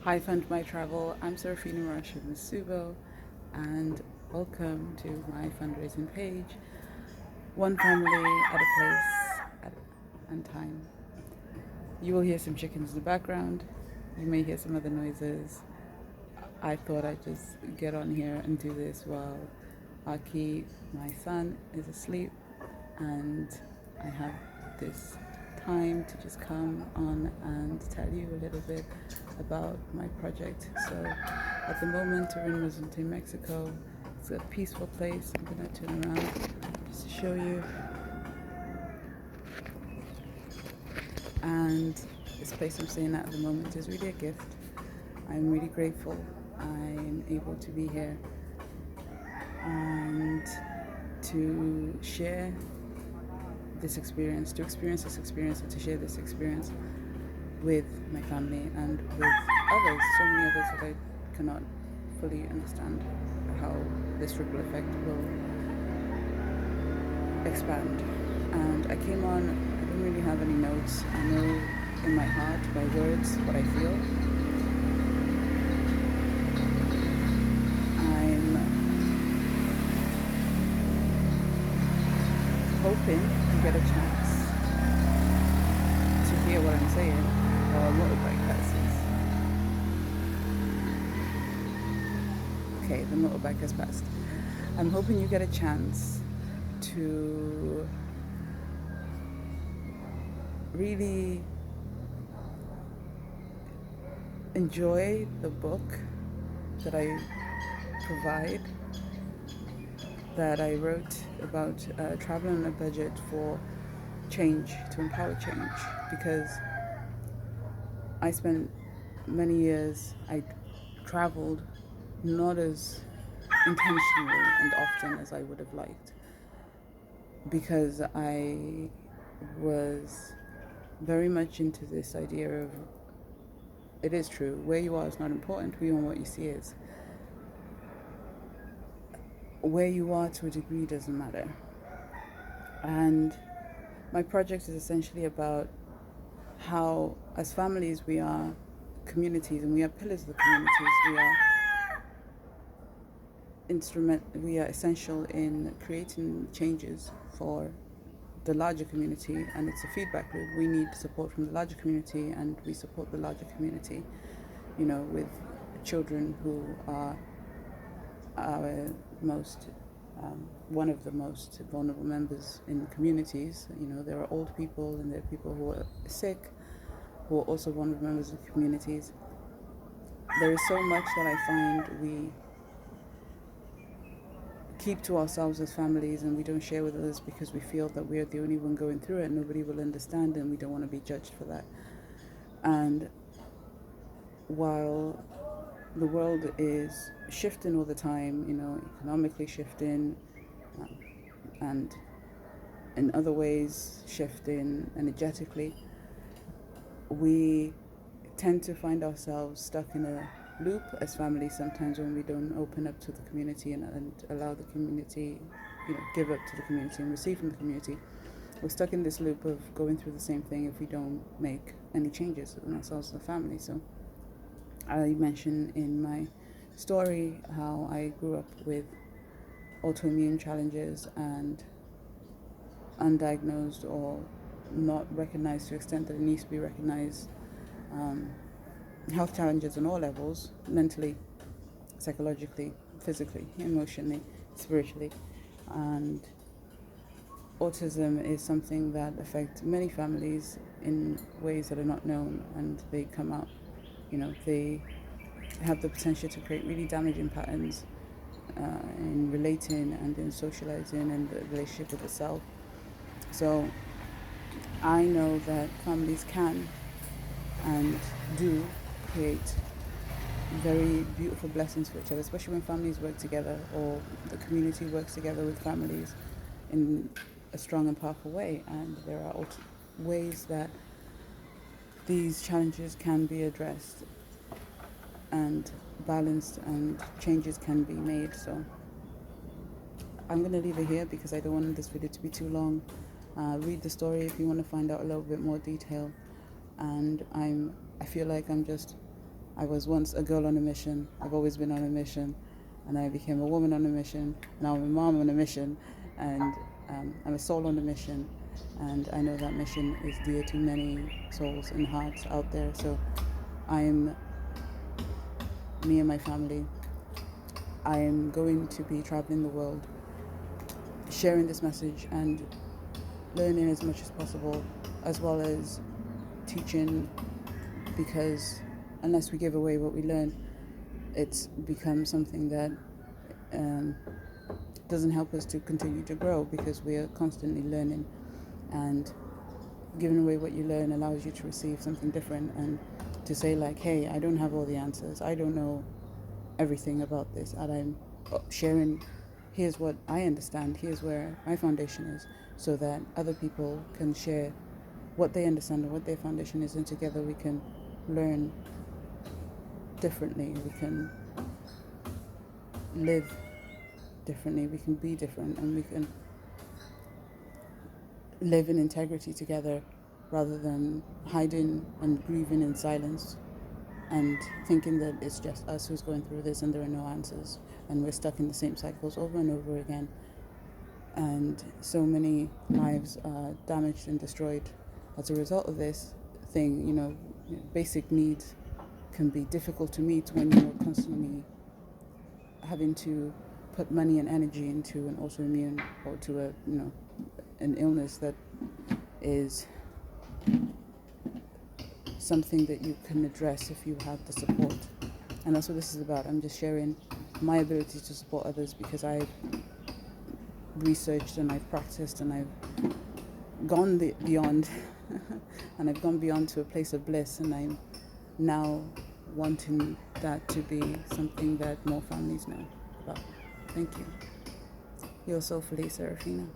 Hi, Fund My Travel. I'm Serafina Marashid Masubo, and welcome to my fundraising page. One family at a place and time. You will hear some chickens in the background. You may hear some other noises. I thought I'd just get on here and do this while Aki, my son, is asleep, and I have this time to just come on and tell you a little bit about my project. So at the moment we're in Mazunte, Mexico. It's a peaceful place. I'm gonna turn around just to show you. And this place I'm staying at the moment is really a gift. I'm really grateful I'm able to be here and to share this experience, to experience this experience, and to share this experience with my family and with others, so many others that I cannot fully understand how this ripple effect will expand. And I came on, I don't really have any notes. I know in my heart, by words, what I feel. I'm hoping to get a chance to hear what I'm saying while motorbike passes. Okay, the motorbike has passed. I'm hoping you get a chance to really enjoy the book that I provide, that I wrote about traveling on a budget for change, to empower change, because I spent many years, I traveled not as intentionally and often as I would have liked, because I was very much into this idea of, it is true, where you are is not important, who you are and what you see is. Where you are to a degree doesn't matter. And my project is essentially about how, as families, we are communities and we are pillars of the communities. We are essential in creating changes for the larger community, and it's a feedback loop. We need support from the larger community, and we support the larger community, with children who are our most one of the most vulnerable members in communities. There are old people and there are people who are sick, who are also vulnerable members of communities. There is so much that I find we keep to ourselves as families, and we don't share with others because we feel that we're the only one going through it, nobody will understand, and we don't want to be judged for that. And while the world is shifting all the time, economically shifting, and in other ways shifting energetically, we tend to find ourselves stuck in a loop as families sometimes when we don't open up to the community and allow the community, give up to the community and receive from the community. We're stuck in this loop of going through the same thing if we don't make any changes in ourselves as a family. So I mentioned in my story how I grew up with autoimmune challenges and undiagnosed or not recognized to the extent that it needs to be recognized, health challenges on all levels, mentally, psychologically, physically, emotionally, spiritually. And autism is something that affects many families in ways that are not known, and they come out, they have the potential to create really damaging patterns in relating and in socializing and the relationship with the self. So I know that families can and do create very beautiful blessings for each other, especially when families work together or the community works together with families in a strong and powerful way. And there are ways that these challenges can be addressed and balanced, and changes can be made. So I'm going to leave it here because I don't want this video to be too long. Read the story if you want to find out a little bit more detail. And I feel like I'm just I was once a girl on a mission. I've always been on a mission. And I became a woman on a mission. Now I'm a mom on a mission. And I'm a soul on a mission. And I know that mission is dear to many souls and hearts out there. So me and my family, I am going to be traveling the world, sharing this message and learning as much as possible, as well as teaching, because unless we give away what we learn, it's become something that doesn't help us to continue to grow, because we are constantly learning, and giving away what you learn allows you to receive something different, and to say like, hey, I don't have all the answers, I don't know everything about this, and I'm sharing, here's what I understand, here's where my foundation is, so that other people can share what they understand and what their foundation is, and together we can learn differently, we can live differently, we can be different, and we can live in integrity together, rather than hiding and grieving in silence and thinking that it's just us who's going through this and there are no answers, and we're stuck in the same cycles over and over again. And so many lives are damaged and destroyed as a result of this thing. Basic needs can be difficult to meet when you're constantly having to put money and energy into an autoimmune, or to an illness that is something that you can address if you have the support. And that's what this is about. I'm just sharing my ability to support others, because I've researched and I've practiced and I've gone beyond and I've gone beyond to a place of bliss, and I'm now wanting that to be something that more families know about. Thank you. Yours soulfully, Serafina.